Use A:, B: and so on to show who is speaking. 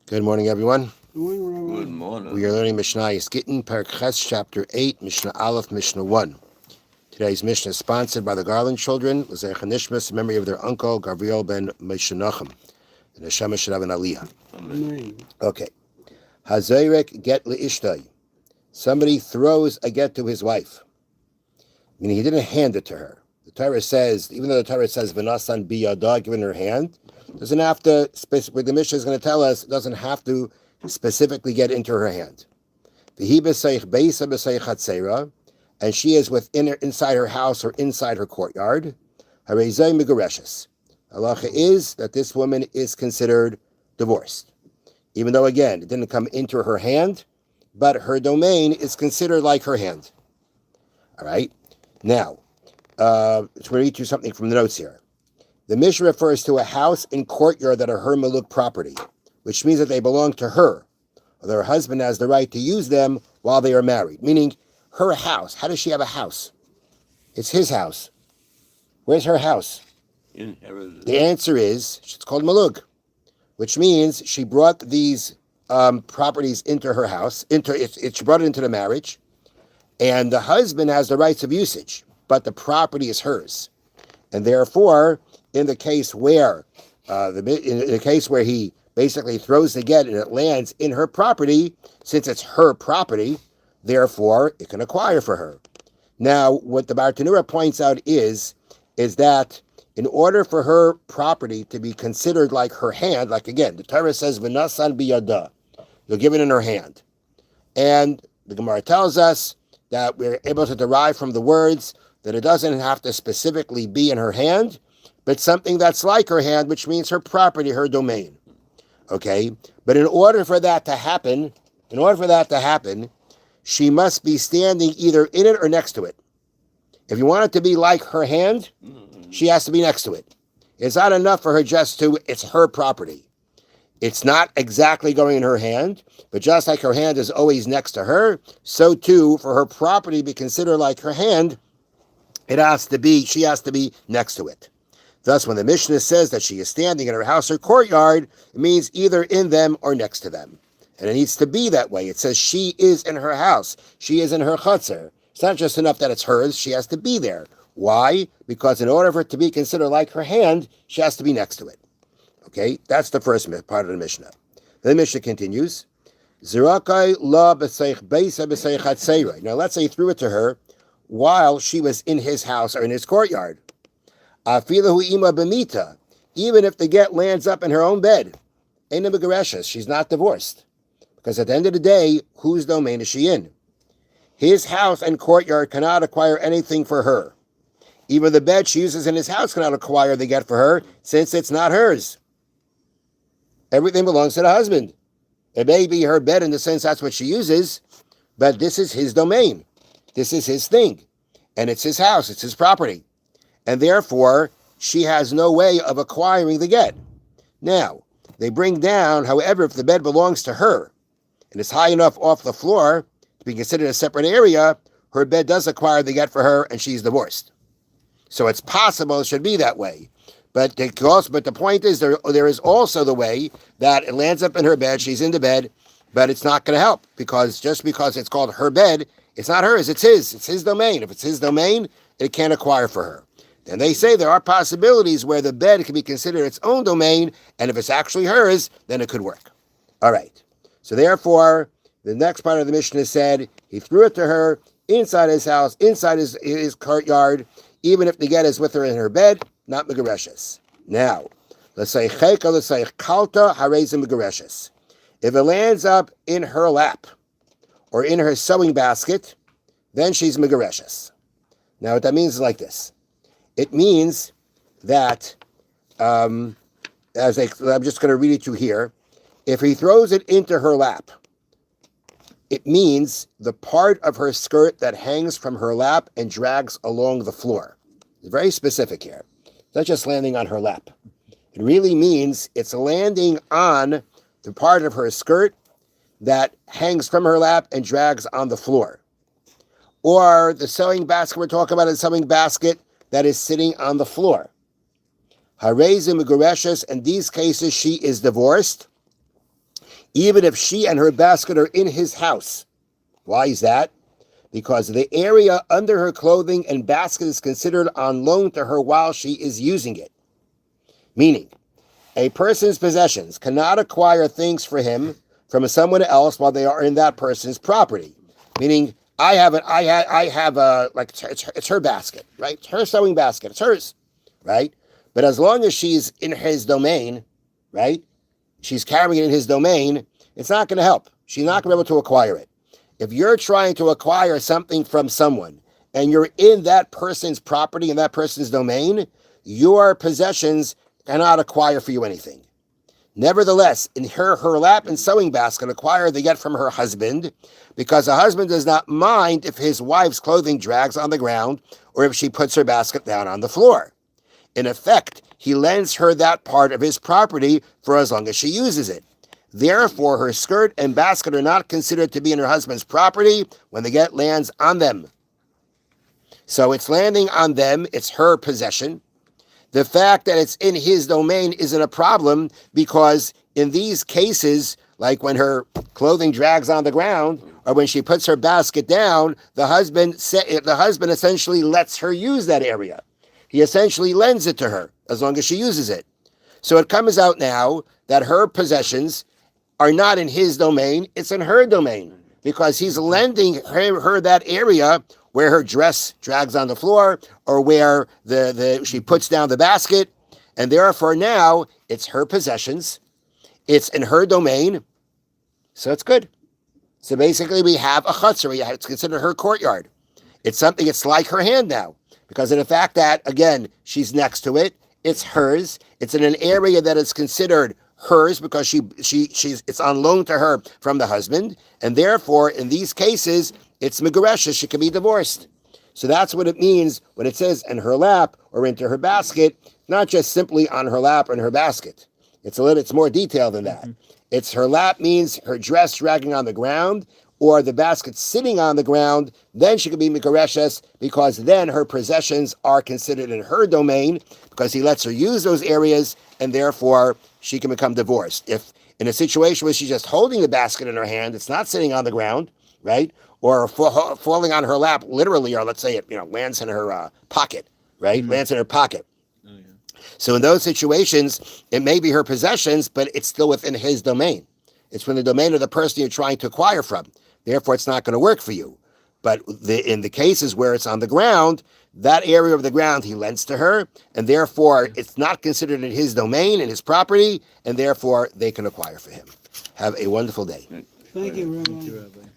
A: Good morning, everyone.
B: Good morning.
A: We are learning Mishna Gittin, Perek Ches, Chapter 8, Mishnah Aleph, Mishnah 1. Today's Mishnah is sponsored by the Garland children, L'zeich HaNishmas, in memory of their uncle, Gabriel ben Meshnachem, and Hashem should have an aliyah.
B: Amen.
A: Okay. Hazayrek get le'ishtay. Somebody throws a get to his wife, meaning he didn't hand it to her. The Torah says, even though the Torah says, V'nasan biyada, given her hand, doesn't have to, specifically, the Mishnah is going to tell us, it doesn't have to specifically get into her hand. And she is inside her house or inside her courtyard. Halacha is that this woman is considered divorced. Even though, again, it didn't come into her hand, but her domain is considered like her hand. All right? Now, let's read you something from the notes here. The Mishnah refers to a house and courtyard that are her maluk property, which means that they belong to her, although her husband has the right to use them while they are married. Meaning, her house. How does she have a house? It's his house. Where's her house?
B: Inherited.
A: The answer is, it's called maluk, which means she brought these properties into her house. She brought it into the marriage, and the husband has the rights of usage, but the property is hers. And therefore, in the case where he basically throws the get and it lands in her property, since it's her property, therefore it can acquire for her. Now, what the Bartanura points out is that in order for her property to be considered like her hand, like again, the Torah says, "V'nasan biyada," you'll give it in her hand, and the Gemara tells us that we're able to derive from the words that it doesn't have to specifically be in her hand, but something that's like her hand, which means her property, her domain. Okay? But in order for that to happen, she must be standing either in it or next to it. If you want it to be like her hand, she has to be next to it. It's not enough for her it's her property. It's not exactly going in her hand, but just like her hand is always next to her, so too, for her property to be considered like her hand, she has to be next to it. Thus, when the Mishnah says that she is standing in her house or courtyard, it means either in them or next to them. And it needs to be that way. It says she is in her house. She is in her chutzner. It's not just enough that it's hers. She has to be there. Why? Because in order for it to be considered like her hand, she has to be next to it. Okay? That's the first part of the Mishnah. Then the Mishnah continues. Zirakai la b'seich beisa b'seich hatzeira. Now, let's say he threw it to her while she was in his house or in his courtyard. Afilahu ima b'mita. Even if the get lands up in her own bed. Eina b'gereshes. She's not divorced. Because at the end of the day, whose domain is she in? His house and courtyard cannot acquire anything for her. Even the bed she uses in his house cannot acquire the get for her, since it's not hers. Everything belongs to the husband. It may be her bed in the sense that's what she uses, but this is his domain. This is his thing. And it's his house. It's his property. And therefore, she has no way of acquiring the get. Now, they bring down, however, if the bed belongs to her, and it's high enough off the floor to be considered a separate area, her bed does acquire the get for her, and she's divorced. So it's possible it should be that way. But the point is, there is also the way that it lands up in her bed, she's in the bed, but it's not going to help, because just because it's called her bed, it's not hers, it's his domain. If it's his domain, it can't acquire for her. And they say there are possibilities where the bed can be considered its own domain, and if it's actually hers, then it could work. All right. So therefore, the next part of the Mishnah said, he threw it to her inside his house, inside his courtyard, even if the get is with her in her bed, not megareshes. Now, let's say cheka, let's say kalta harezim megareshes. If it lands up in her lap or in her sewing basket, then she's megareshes. Now, what that means is like this. It means that, I'm just going to read it to you here. If he throws it into her lap, it means the part of her skirt that hangs from her lap and drags along the floor. It's very specific here. It's not just landing on her lap. It really means it's landing on the part of her skirt that hangs from her lap and drags on the floor. Or the sewing basket we're talking about, is a sewing basket that is sitting on the floor. Harezim Megureshes, in these cases, she is divorced, even if she and her basket are in his house. Why is that? Because the area under her clothing and basket is considered on loan to her while she is using it. Meaning, a person's possessions cannot acquire things for him from someone else while they are in that person's property. Meaning, it's her basket, right? It's her sewing basket. It's hers, right? But as long as she's in his domain, right? She's carrying it in his domain, it's not going to help. She's not going to be able to acquire it. If you're trying to acquire something from someone and you're in that person's property, in that person's domain, your possessions cannot acquire for you anything. Nevertheless, in her lap and sewing basket acquire they get from her husband, because a husband does not mind if his wife's clothing drags on the ground or if she puts her basket down on the floor. In effect, he lends her that part of his property for as long as she uses it. Therefore, her skirt and basket are not considered to be in her husband's property when the get lands on them. So it's landing on them, it's her possession. The fact that it's in his domain isn't a problem, because in these cases, like when her clothing drags on the ground or when she puts her basket down, the husband essentially lets her use that area. He essentially lends it to her as long as she uses it. So it comes out now that her possessions are not in his domain, it's in her domain, because he's lending her that area where her dress drags on the floor or where she puts down the basket, and therefore now it's her possessions, it's in her domain, so it's good. So basically we have a chutzner, it's considered her courtyard. It's something, it's like her hand now, because of the fact that, again, she's next to it, it's hers, it's in an area that is considered hers because it's on loan to her from the husband, and therefore in these cases it's megaresha, she can be divorced. So that's what it means when it says in her lap or into her basket, not just simply on her lap or in her basket. It's more detailed than that. It's her lap means her dress dragging on the ground or the basket sitting on the ground, then she could be megareshes, because then her possessions are considered in her domain because he lets her use those areas, and therefore she can become divorced. If in a situation where she's just holding the basket in her hand, it's not sitting on the ground, right? Or falling on her lap, literally, or let's say it, lands in her pocket, right? Mm-hmm. Lands in her pocket. Oh, yeah. So in those situations, it may be her possessions, but it's still within his domain. It's from the domain of the person you're trying to acquire from. Therefore, it's not going to work for you. But in the cases where it's on the ground, that area of the ground he lends to her, and therefore it's not considered in his domain, in his property, and therefore they can acquire for him. Have a wonderful day.
C: Thank you, Rabbi.